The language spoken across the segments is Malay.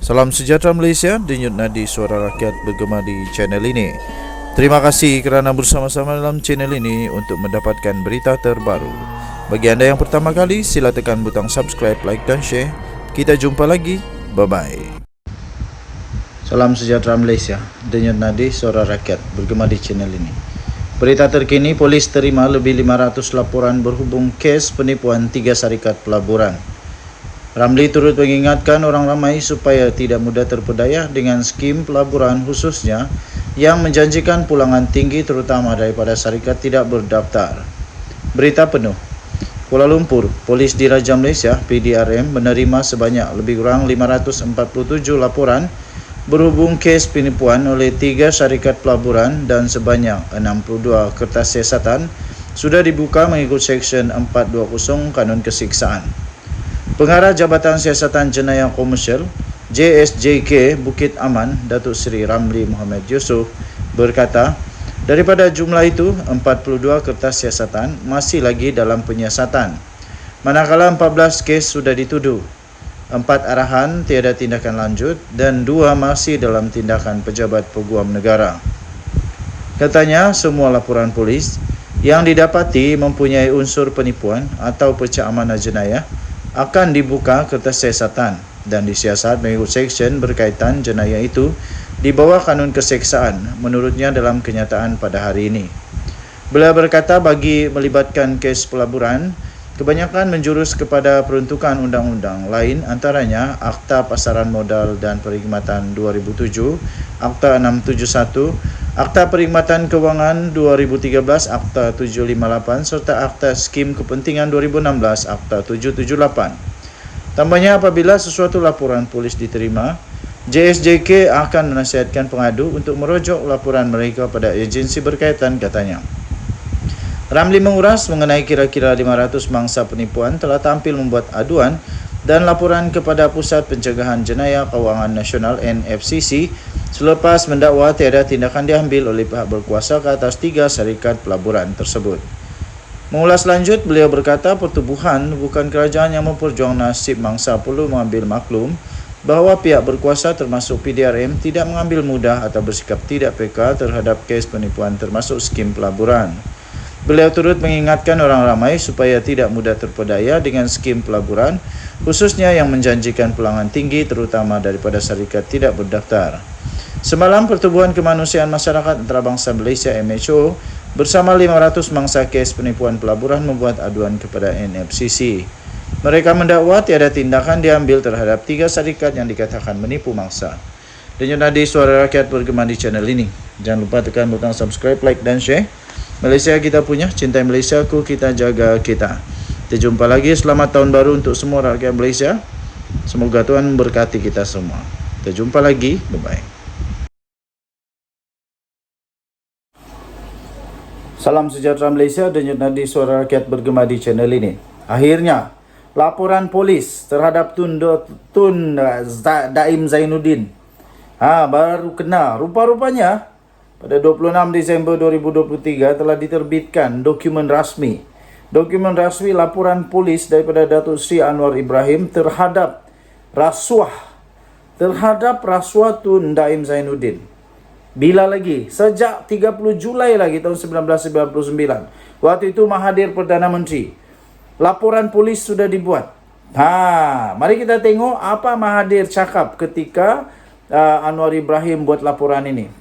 Salam sejahtera Malaysia, denyut nadi suara rakyat bergema di channel ini. Terima kasih kerana bersama-sama dalam channel ini untuk mendapatkan berita terbaru. Bagi anda yang pertama kali, sila tekan butang subscribe, like dan share. Kita jumpa lagi. Bye-bye. Salam sejahtera Malaysia, denyut nadi suara rakyat bergema di channel ini. Berita terkini, polis terima lebih 500 laporan berhubung kes penipuan 3 syarikat pelaburan. Ramli turut mengingatkan orang ramai supaya tidak mudah terpedaya dengan skim pelaburan khususnya yang menjanjikan pulangan tinggi terutama daripada syarikat tidak berdaftar. Berita penuh. Kuala Lumpur, Polis Diraja Malaysia (PDRM) menerima sebanyak lebih kurang 547 laporan berhubung kes penipuan oleh 3 syarikat pelaburan dan sebanyak 62 kertas siasatan sudah dibuka mengikut Seksyen 420 Kanun Kesiksaan. Pengarah Jabatan Siasatan Jenayah Komersial JSJK Bukit Aman, Datuk Seri Ramli Muhammad Yusof berkata, daripada jumlah itu 42 kertas siasatan masih lagi dalam penyiasatan, manakala 14 kes sudah dituduh, 4 arahan tiada tindakan lanjut dan 2 masih dalam tindakan pejabat peguam negara. Katanya, semua laporan polis yang didapati mempunyai unsur penipuan atau pecah amanah jenayah akan dibuka kertas siasatan dan disiasat mengikut seksyen berkaitan jenayah itu di bawah Kanun Keseksaan menurutnya dalam kenyataan pada hari ini. Beliau berkata bagi melibatkan kes pelaburan, kebanyakan menjurus kepada peruntukan undang-undang lain antaranya Akta Pasaran Modal dan Perkhidmatan 2007, Akta 671, Akta Perkhidmatan Kewangan 2013, Akta 758 serta Akta Skim Kepentingan 2016, Akta 778. Tambahnya, apabila sesuatu laporan polis diterima, JSJK akan menasihatkan pengadu untuk merujuk laporan mereka pada agensi berkaitan, katanya. Ramli menguras mengenai kira-kira 500 mangsa penipuan telah tampil membuat aduan dan laporan kepada Pusat Pencegahan Jenayah Kewangan Nasional (NFCC) selepas mendakwa tiada tindakan diambil oleh pihak berkuasa ke atas 3 syarikat pelaburan tersebut. Mengulas lanjut, beliau berkata pertubuhan bukan kerajaan yang memperjuang nasib mangsa perlu mengambil maklum bahawa pihak berkuasa termasuk PDRM tidak mengambil mudah atau bersikap tidak peka terhadap kes penipuan termasuk skim pelaburan. Beliau turut mengingatkan orang ramai supaya tidak mudah terpedaya dengan skim pelaburan, khususnya yang menjanjikan pulangan tinggi terutama daripada syarikat tidak berdaftar. Semalam, Pertubuhan Kemanusiaan Masyarakat Antarabangsa Malaysia (MHO) bersama 500 mangsa kes penipuan pelaburan membuat aduan kepada NFCC. Mereka mendakwa tiada tindakan diambil terhadap 3 syarikat yang dikatakan menipu mangsa. Denyut nadi suara rakyat bergema di channel ini. Jangan lupa tekan butang subscribe, like dan share. Malaysia kita punya, cintai Malaysiaku, kita jaga kita. Kita jumpa lagi. Selamat tahun baru untuk semua rakyat Malaysia. Semoga Tuhan memberkati kita semua. Kita jumpa lagi. Bye-bye. Salam sejahtera Malaysia, denyut nadi suara rakyat bergema di channel ini. Akhirnya, laporan polis terhadap Tun Daim Zainuddin baru kena. Rupa-rupanya pada 26 Disember 2023 telah diterbitkan dokumen rasmi. Dokumen rasmi laporan polis daripada Datuk Seri Anwar Ibrahim terhadap rasuah Tun Daim Zainuddin. Bila lagi? Sejak 30 Julai lagi tahun 1999. Waktu itu Mahathir Perdana Menteri. Laporan polis sudah dibuat. Mari kita tengok apa Mahathir cakap ketika Anwar Ibrahim buat laporan ini.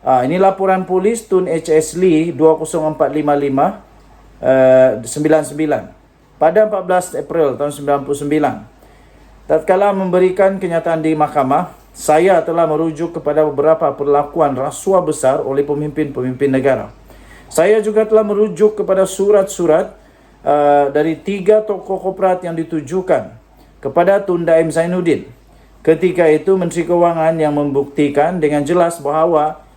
Ini laporan polis Tun HS Lee 20455 99 pada 14 April tahun 99. Tatkala memberikan kenyataan di mahkamah, saya telah merujuk kepada beberapa perlakuan rasuah besar oleh pemimpin-pemimpin negara. Saya juga telah merujuk kepada surat-surat dari 3 tokoh korporat yang ditujukan kepada Tun Daim Zainuddin. Ketika itu Menteri Kewangan yang membuktikan dengan jelas bahawa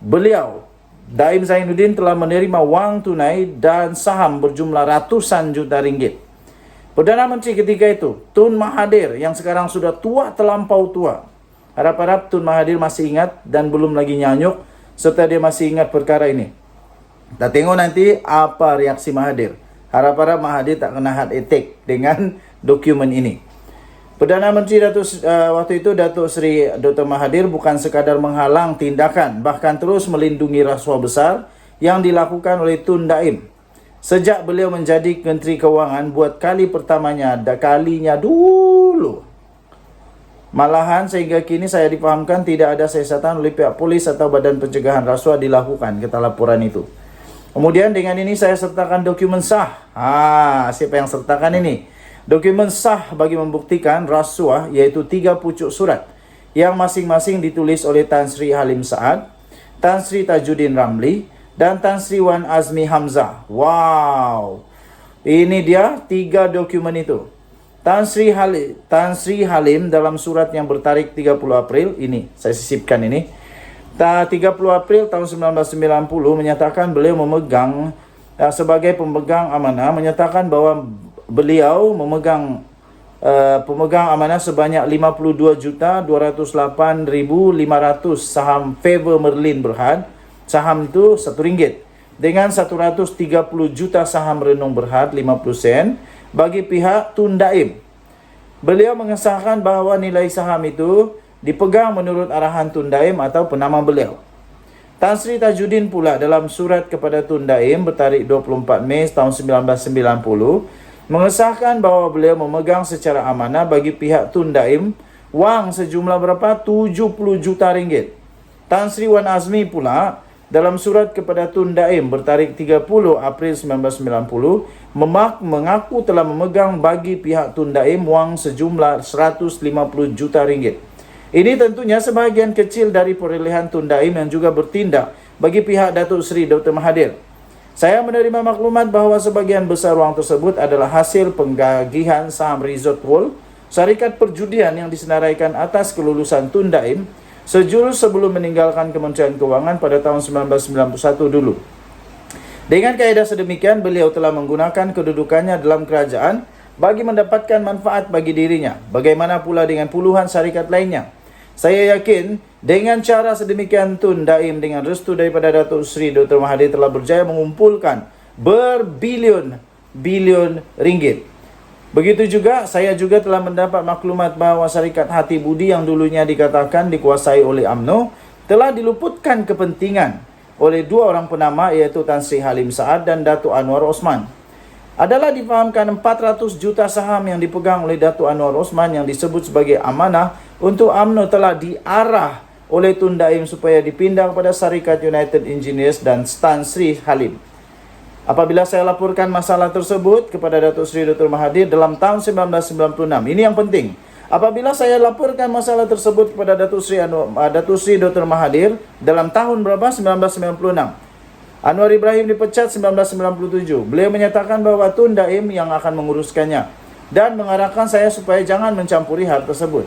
beliau, Daim Zainuddin, telah menerima wang tunai dan saham berjumlah ratusan juta ringgit. Perdana Menteri ketika itu, Tun Mahathir, yang sekarang sudah tua terlampau tua. Harap-harap Tun Mahathir masih ingat dan belum lagi nyanyuk serta dia masih ingat perkara ini. Kita tengok nanti apa reaksi Mahathir. Harap-harap Mahathir tak kena heart attack dengan dokumen ini. Perdana Menteri waktu itu Datuk Seri Dr. Mahathir bukan sekadar menghalang tindakan, bahkan terus melindungi rasuah besar yang dilakukan oleh Tun Daim. Sejak beliau menjadi Menteri Kewangan buat kalinya dulu. Malahan sehingga kini saya dipahamkan tidak ada siasatan oleh pihak polis atau Badan Pencegahan Rasuah dilakukan, kata laporan itu. Kemudian dengan ini saya sertakan dokumen sah. Siapa yang sertakan ini? Dokumen sah bagi membuktikan rasuah, yaitu 3 pucuk surat yang masing-masing ditulis oleh Tan Sri Halim Saad, Tan Sri Tajuddin Ramli, dan Tan Sri Wan Azmi Hamzah. Wow, ini dia 3 dokumen itu. Tan Sri Halim dalam surat yang bertarik 30 April, ini saya sisipkan ini. 30 April tahun 1990 menyatakan beliau memegang sebagai pemegang amanah, menyatakan bahwa beliau memegang amanah sebanyak 52.208.500 saham Favor Merlin Berhad. Saham itu RM1 dengan 130 juta saham Renung Berhad 50 sen bagi pihak Tun Daim. Beliau mengesahkan bahawa nilai saham itu dipegang menurut arahan Tun Daim atau penama beliau. Tan Sri Tajuddin pula dalam surat kepada Tun Daim bertarikh 24 Mei tahun 1990 mengesahkan bahawa beliau memegang secara amanah bagi pihak Tun Daim wang sejumlah berapa? 70 juta ringgit. Tan Sri Wan Azmi pula dalam surat kepada Tun Daim bertarikh 30 April 1990 mengaku telah memegang bagi pihak Tun Daim wang sejumlah 150 juta ringgit. Ini tentunya sebahagian kecil dari perolehan Tun Daim yang juga bertindak bagi pihak Datuk Seri Dr. Mahathir. Saya menerima maklumat bahawa sebahagian besar wang tersebut adalah hasil penggagihan saham Resort World, syarikat perjudian yang disenaraikan atas kelulusan Tun Daim sejurus sebelum meninggalkan Kementerian Kewangan pada tahun 1991 dulu. Dengan kaedah sedemikian, beliau telah menggunakan kedudukannya dalam kerajaan bagi mendapatkan manfaat bagi dirinya. Bagaimana pula dengan puluhan syarikat lainnya? Saya yakin dengan cara sedemikian Tun Daim dengan restu daripada Datuk Seri Dr. Mahathir telah berjaya mengumpulkan berbilion-bilion ringgit. Begitu juga, saya juga telah mendapat maklumat bahawa syarikat Hati Budi yang dulunya dikatakan dikuasai oleh UMNO telah diluputkan kepentingan oleh 2 orang penama, iaitu Tan Sri Halim Saad dan Datuk Anwar Osman. Adalah difahamkan 400 juta saham yang dipegang oleh Datuk Anwar Osman yang disebut sebagai amanah untuk UMNO telah diarah oleh Tun Daim supaya dipindah kepada syarikat United Engineers dan Tan Sri Halim. Apabila saya laporkan masalah tersebut kepada Datuk Seri Dr. Mahathir dalam tahun 1996, ini yang penting. Apabila saya laporkan masalah tersebut kepada Datuk Seri Dr. Mahathir dalam tahun berapa? 1996. Anwar Ibrahim dipecat 1997. Beliau menyatakan bahawa Tun Daim yang akan menguruskannya dan mengarahkan saya supaya jangan mencampuri hal tersebut.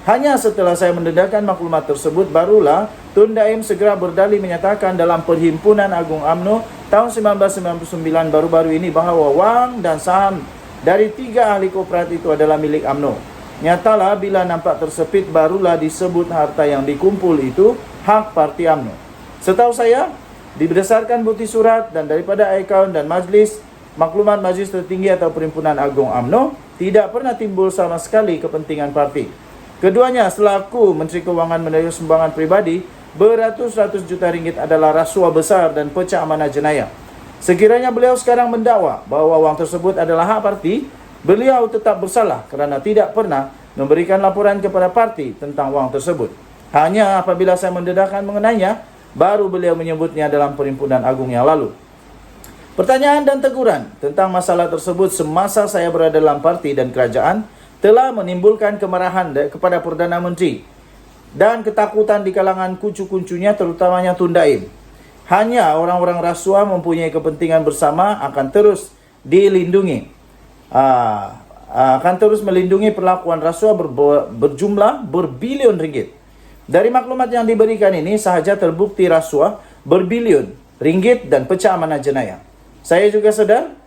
Hanya setelah saya mendengarkan maklumat tersebut, barulah Tun Daim segera berdalih menyatakan dalam Perhimpunan Agung UMNO tahun 1999 baru-baru ini bahawa wang dan saham dari 3 ahli korporat itu adalah milik UMNO. Nyatalah bila nampak tersepit barulah disebut harta yang dikumpul itu hak parti UMNO. Setahu saya, berdasarkan bukti surat dan daripada akaun dan majlis, maklumat majlis tertinggi atau Perhimpunan Agung UMNO tidak pernah timbul sama sekali kepentingan parti. Keduanya selaku Menteri Kewangan menerima sumbangan pribadi beratus-ratus juta ringgit adalah rasuah besar dan pecah amanah jenayah. Sekiranya beliau sekarang mendakwa bahawa wang tersebut adalah hak parti, beliau tetap bersalah kerana tidak pernah memberikan laporan kepada parti tentang wang tersebut. Hanya apabila saya mendedahkan mengenainya, baru beliau menyebutnya dalam Perhimpunan Agung yang lalu. Pertanyaan dan teguran tentang masalah tersebut semasa saya berada dalam parti dan kerajaan telah menimbulkan kemarahan kepada Perdana Menteri dan ketakutan di kalangan kuncu-kuncunya, terutamanya Tun Daim. Hanya orang-orang rasuah mempunyai kepentingan bersama akan terus dilindungi. Akan terus melindungi perlakuan rasuah berjumlah berbilion ringgit. Dari maklumat yang diberikan ini sahaja terbukti rasuah berbilion ringgit dan pecah amanah jenayah. Saya juga sedar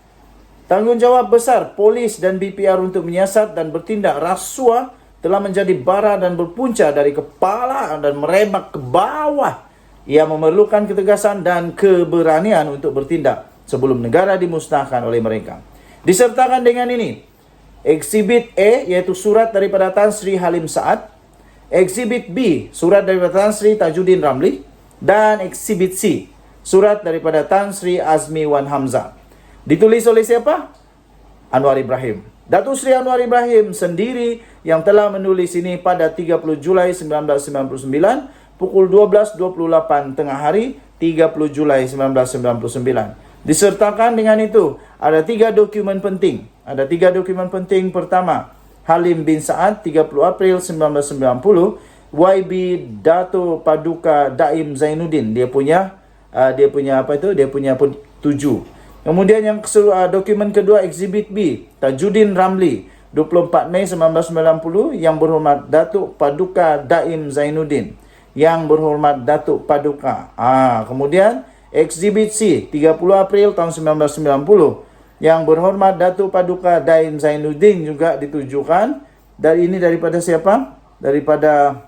tanggungjawab besar polis dan BPR untuk menyiasat dan bertindak rasuah telah menjadi bara dan berpunca dari kepala dan merebak ke bawah. Ia memerlukan ketegasan dan keberanian untuk bertindak sebelum negara dimusnahkan oleh mereka. Disertakan dengan ini, Exhibit A yaitu surat daripada Tan Sri Halim Saad. Exhibit B, surat daripada Tan Sri Tajuddin Ramli. Dan Exhibit C, surat daripada Tan Sri Azmi Wan Hamzah. Ditulis oleh siapa? Anwar Ibrahim. Datuk Seri Anwar Ibrahim sendiri yang telah menulis ini pada 30 Julai 1999 pukul 12.28 tengah hari 30 Julai 1999. Disertakan dengan itu ada 3 dokumen penting. Ada 3 dokumen penting. Pertama, Halim bin Saad 30 April 1990, YB Dato Paduka Daim Zainuddin. Dia punya Dia punya 7. Kemudian yang dokumen kedua, Exhibit B, Tajuddin Ramli 24 Mei 1990, yang berhormat Datuk Paduka Daim Zainuddin. Yang berhormat Datuk Paduka. Kemudian Exhibit C 30 April tahun 1990, yang berhormat Datuk Paduka Daim Zainuddin juga ditujukan. Dan ini daripada siapa? Daripada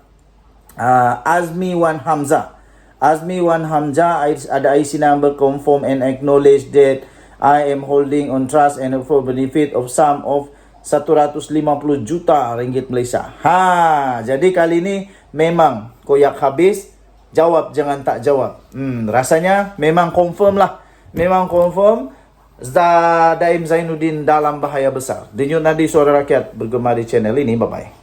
Azmi Wan Hamzah. Azmi Wan Hamzah ada IC number, confirm and acknowledge that I am holding on trust and for benefit of sum of 150 juta ringgit Malaysia. Jadi kali ini memang koyak habis, jawab jangan tak jawab. Rasanya memang confirm lah. Memang confirm Daim Zainuddin dalam bahaya besar. Denyut nadi suara rakyat bergema di channel ini. Bye-bye.